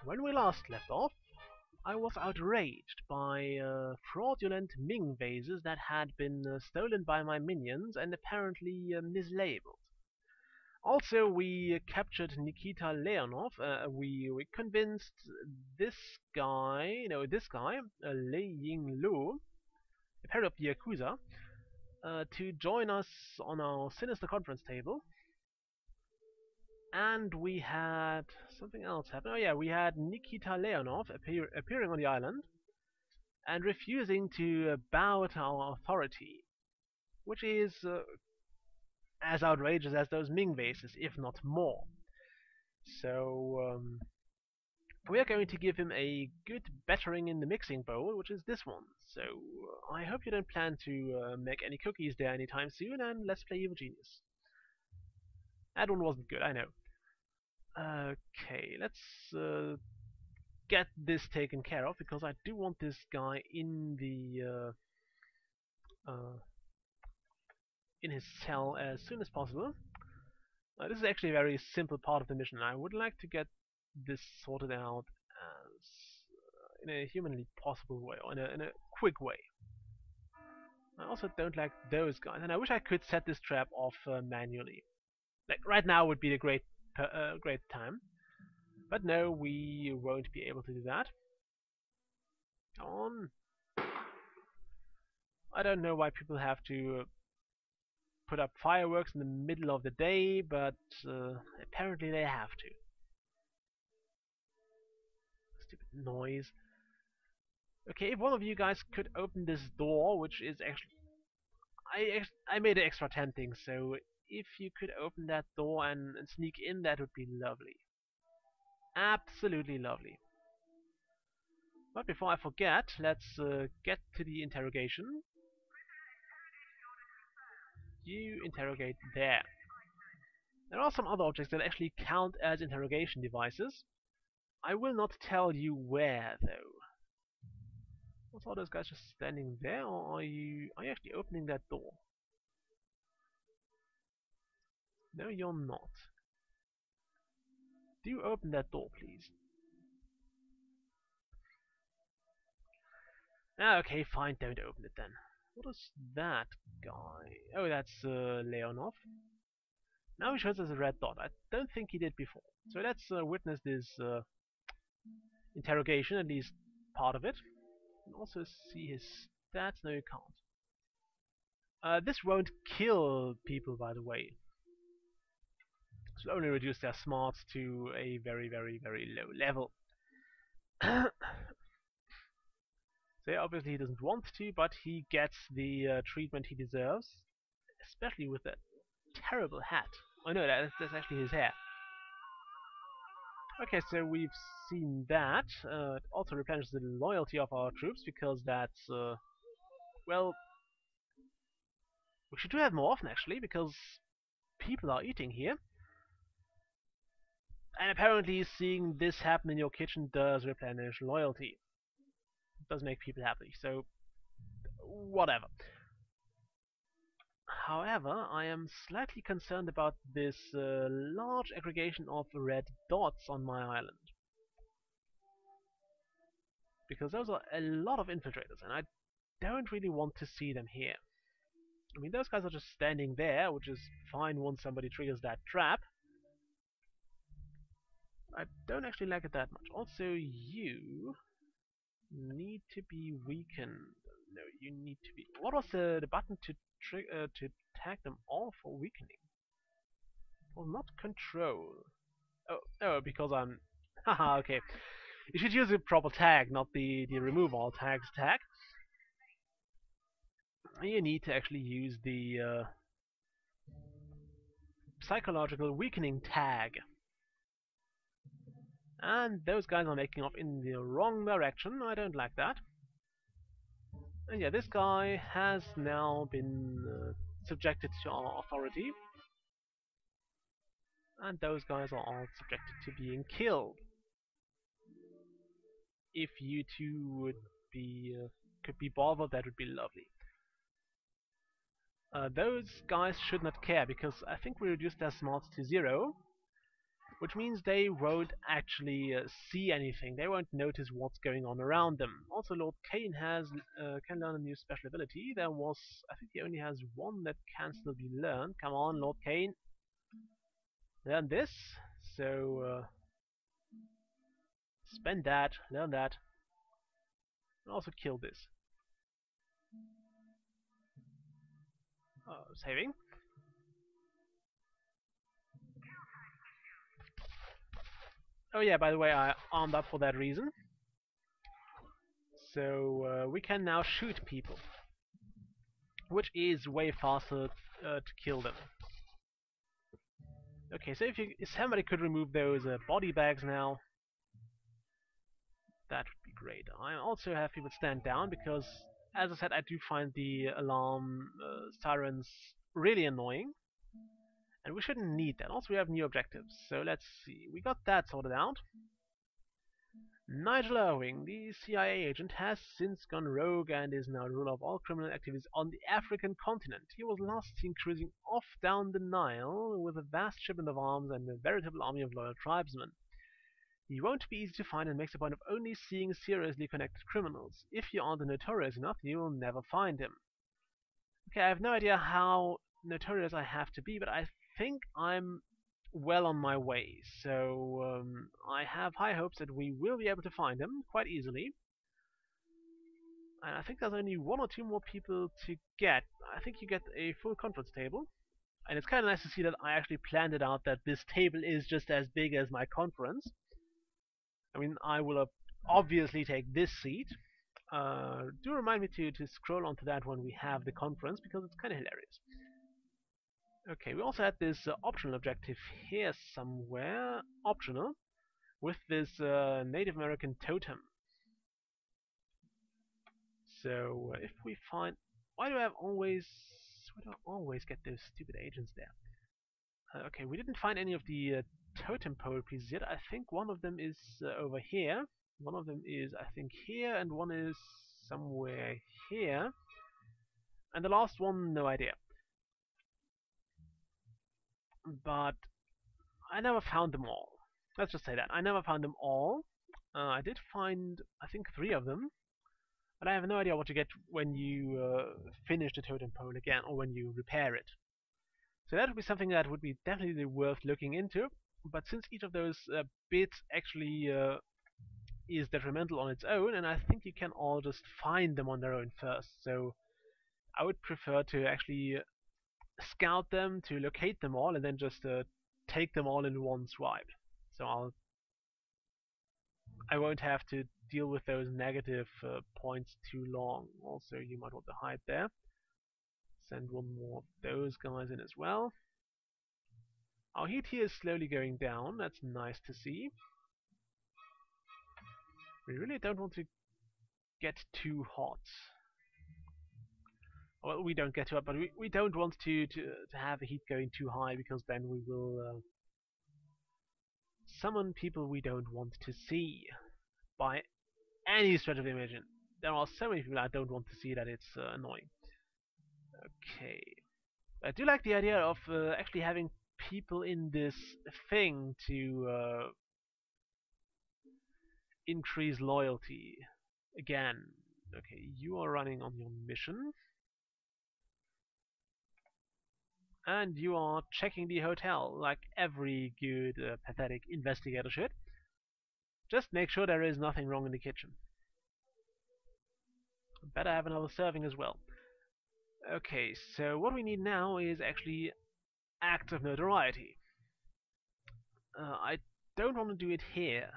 When we last left off, I was outraged by fraudulent Ming vases that had been stolen by my minions and apparently mislabeled. Also, we captured Nikita Leonov. We convinced this guy, Lei Ying Lu, a pair of the Yakuza, to join us on our sinister conference table. And we had something else happen. Oh yeah, we had Nikita Leonov appearing on the island and refusing to bow to our authority, which is as outrageous as those Ming vases, if not more. So we are going to give him a good battering in the mixing bowl, which is this one. So I hope you don't plan to make any cookies there anytime soon, and let's play Evil Genius. That one wasn't good, I know. Okay, let's get this taken care of because I do want this guy in the in his cell as soon as possible. This is actually a very simple part of the mission. I would like to get this sorted out as in a humanly possible way, or in a quick way. I also don't like those guys, and I wish I could set this trap off manually. Like right now would be a great time, but no, we won't be able to do that. Come on. I don't know why people have to put up fireworks in the middle of the day, but apparently they have to. Stupid noise. Okay, if one of you guys could open this door, which is actually I made an extra tempting, so if you could open that door and sneak in, that would be lovely. Absolutely lovely. But before I forget, let's get to the interrogation. You interrogate there. There are some other objects that actually count as interrogation devices. I will not tell you where, though. What's all those guys just standing there, or are you actually opening that door? No, you're not. Do open that door, please. Ah, okay, fine, don't open it then. What is that guy? Oh, that's Leonov. Now he shows us a red dot. I don't think he did before. So let's witness this interrogation, at least part of it. And also see his stats. No, you can't. This won't kill people, by the way. This will only reduce their smarts to a very, very, very low level. So obviously he doesn't want to, but he gets the treatment he deserves, especially with that terrible hat. Oh no, that's actually his hair. Okay, so we've seen that. It also replenishes the loyalty of our troops because that's, well, we should do that more often actually because people are eating here. And apparently seeing this happen in your kitchen does replenish loyalty. It does make people happy, so whatever. However, I am slightly concerned about this large aggregation of red dots on my island. Because those are a lot of infiltrators, and I don't really want to see them here. I mean, those guys are just standing there, which is fine once somebody triggers that trap. I don't actually like it that much. Also, you need to be weakened. No, you need to be. What was the button to tag them all for weakening? Well, not control. Oh, because I'm. Haha, okay. You should use a proper tag, not the remove all tags tag. You need to actually use the psychological weakening tag. And those guys are making off in the wrong direction. I don't like that. And yeah, this guy has now been subjected to our authority. And those guys are all subjected to being killed. If you two would be could be bothered, that would be lovely. Those guys should not care because I think we reduced their smarts to 0. which means they won't actually see anything. They won't notice what's going on around them. Also, Lord Kane can learn a new special ability. I think he only has one that can still be learned. Come on, Lord Kane, learn this. So spend that, learn that, and also kill this. Saving. Oh yeah, by the way, I armed up for that reason. So we can now shoot people, which is way faster to kill them. Okay, so if somebody could remove those body bags now, that would be great. I also have people stand down because, as I said, I do find the alarm sirens really annoying, and we shouldn't need that. Also, we have new objectives, so let's see. We got that sorted out. Nigel Irving, the CIA agent, has since gone rogue and is now the ruler of all criminal activities on the African continent. He was last seen cruising off down the Nile with a vast shipment of arms and a veritable army of loyal tribesmen. He won't be easy to find and makes a point of only seeing seriously connected criminals. If you aren't notorious enough, you'll never find him. Okay, I have no idea how notorious I have to be, but I think I'm well on my way. So I have high hopes that we will be able to find him quite easily. And I think there's only one or two more people to get. I think you get a full conference table. And it's kind of nice to see that I actually planned it out that this table is just as big as my conference. I mean, I will obviously take this seat. Do remind me to scroll onto that when we have the conference because it's kind of hilarious. Okay, we also had this optional objective here somewhere, optional, with this Native American totem. So if we find, why do I always get those stupid agents there? Okay, we didn't find any of the totem pole pieces yet. I think one of them is over here. One of them is, I think, here, and one is somewhere here. And the last one, no idea. But I never found them all. Let's just say that. I never found them all. I did find, I think, 3 of them. But I have no idea what you get when you finish the totem pole again, or when you repair it. So that would be something that would be definitely worth looking into. But since each of those bits actually is detrimental on its own, and I think you can all just find them on their own first. So I would prefer to actually scout them, to locate them all, and then just take them all in one swipe. So I won't have to deal with those negative points too long. Also, you might want to hide there. Send one more of those guys in as well. Our heat here is slowly going down. That's nice to see. We really don't want to get too hot. Well, we don't get too hot, but we don't want to have the heat going too high because then we will summon people we don't want to see by any stretch of the imagination. There are so many people I don't want to see that it's annoying. Okay. I do like the idea of actually having people in this thing to increase loyalty. Again, okay, you are running on your mission. And you are checking the hotel like every good, pathetic investigator should. Just make sure there is nothing wrong in the kitchen. Better have another serving as well. Okay, so what we need now is actually acts of notoriety. I don't want to do it here.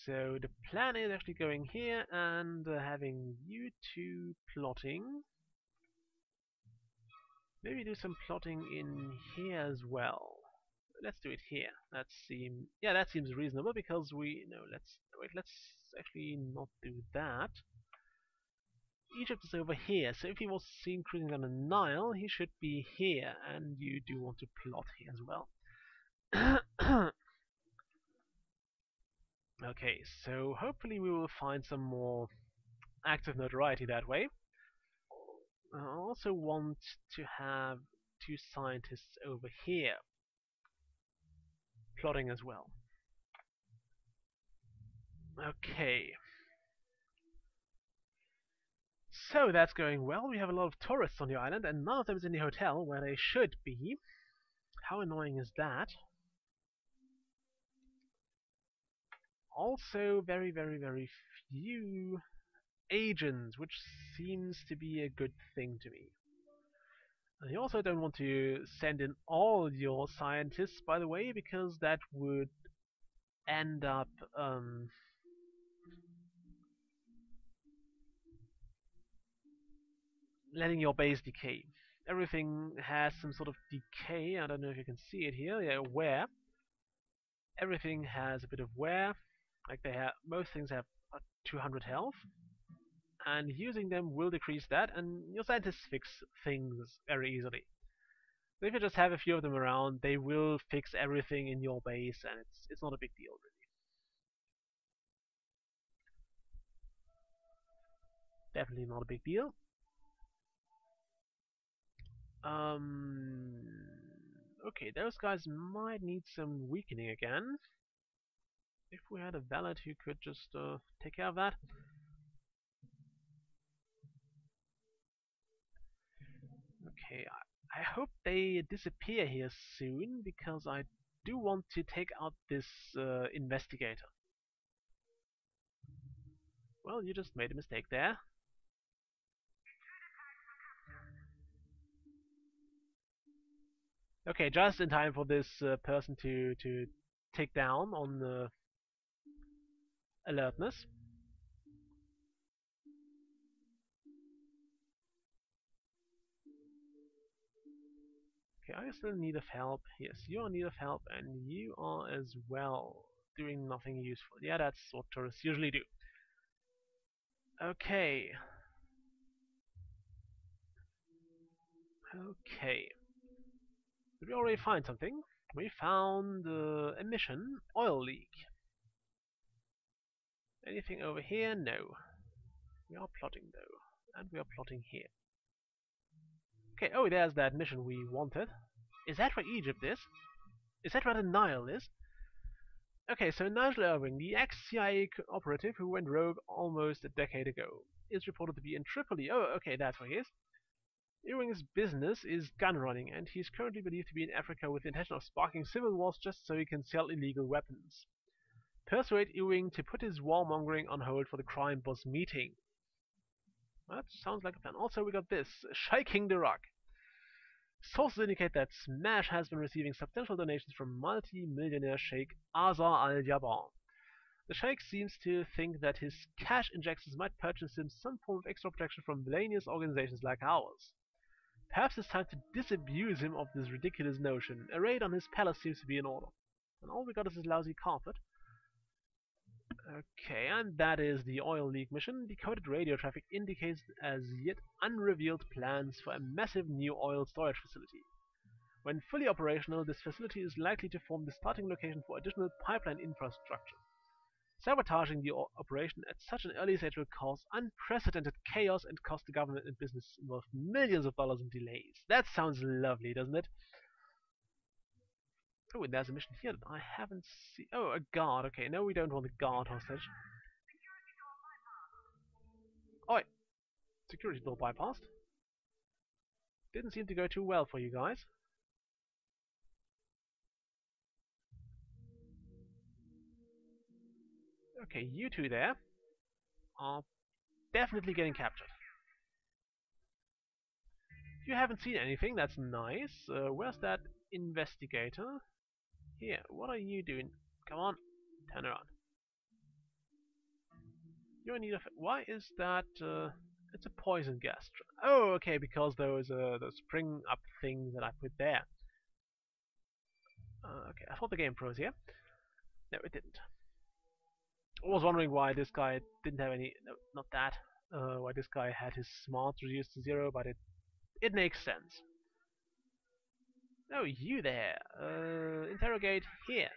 So the plan is actually going here and having you two plotting. Maybe do some plotting in here as well. Let's do it here. That seems reasonable because let's actually not do that. Egypt is over here, so if he was seen cruising on the Nile, he should be here, and you do want to plot here as well. Okay, so hopefully we will find some more active notoriety that way. I also want to have 2 scientists over here. plotting as well. Okay. So that's going well. We have a lot of tourists on the island, and none of them is in the hotel where they should be. How annoying is that? Also, very, very, very few agents, which seems to be a good thing to me. And you also don't want to send in all your scientists, by the way, because that would end up letting your base decay. Everything has some sort of decay. I don't know if you can see it here. Yeah, wear. Everything has a bit of wear. Like they have, most things have 200 health, and using them will decrease that. And your scientists fix things very easily. So if you just have a few of them around, they will fix everything in your base, and it's not a big deal really. Definitely not a big deal. Um, okay, those guys might need some weakening again. If we had a valet who could just take care of that. Okay, I hope they disappear here soon, because I do want to take out this investigator. Well, you just made a mistake there. Okay, just in time for this person to take down on alertness. Okay, are you still in need of help? Yes, you are in need of help, and you are as well doing nothing useful. Yeah, that's what tourists usually do. Okay. Okay. Did we already find something? We found a mission, oil leak. Anything over here? No. We are plotting though, and we are plotting here. Okay, oh, there's that mission we wanted. Is that where Egypt is? Is that where the Nile is? Okay, so Nigel Irving, the ex-CIA operative who went rogue almost a decade ago, is reported to be in Tripoli. Oh, okay, that's where he is. Ewing's business is gun running, and he's currently believed to be in Africa with the intention of sparking civil wars just so he can sell illegal weapons. Persuade Ewing to put his warmongering on hold for the crime boss meeting. That sounds like a plan. Also, we got this, Shaking the Rock. Sources indicate that Smash has been receiving substantial donations from multi-millionaire sheikh Azar al-Jabar. The sheikh seems to think that his cash injections might purchase him some form of extra protection from villainous organizations like ours. Perhaps it's time to disabuse him of this ridiculous notion. A raid on his palace seems to be in order. And all we got is this lousy carpet. Okay, and that is the oil leak mission. Decoded radio traffic indicates as yet unrevealed plans for a massive new oil storage facility. When fully operational, this facility is likely to form the starting location for additional pipeline infrastructure. Sabotaging the operation at such an early stage will cause unprecedented chaos and cost the government and business involved millions of dollars in delays. That sounds lovely, doesn't it? Oh, and there's a mission here that I haven't seen. Oh, a guard. Okay, no, we don't want a guard hostage. Oh, security door bypassed. Didn't seem to go too well for you guys. Okay, you two there are definitely getting captured. You haven't seen anything, that's nice. Where's that investigator? Here, what are you doing? Come on, turn around. You're in need of... Why is that... it's a poison gas. Oh, okay, because there was the spring up thing that I put there. Okay, I thought the game froze here. No, it didn't. I was wondering why this guy didn't have any... No, not that. Why this guy had his smarts reduced to 0, but it makes sense. Oh, you there. Interrogate here.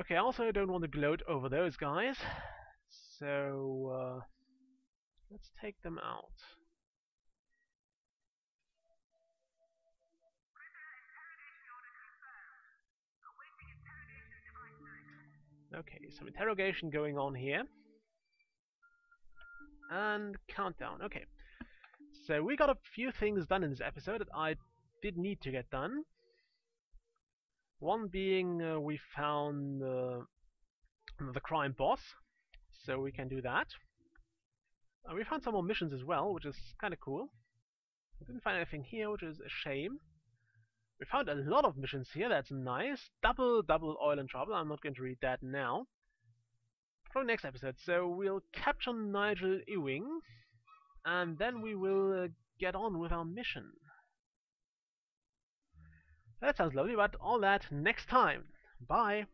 Okay, I also don't want to gloat over those guys. So, let's take them out. Okay, some interrogation going on here. And countdown. Okay. So we got a few things done in this episode that I did need to get done. One being we found the crime boss, so we can do that. We found some more missions as well, which is kind of cool. We didn't find anything here, which is a shame. We found a lot of missions here, that's nice. Double oil and trouble. I'm not going to read that now. For the next episode, so we'll capture Nigel Ewing, and then we will get on with our mission. That sounds lovely, but all that next time. Bye!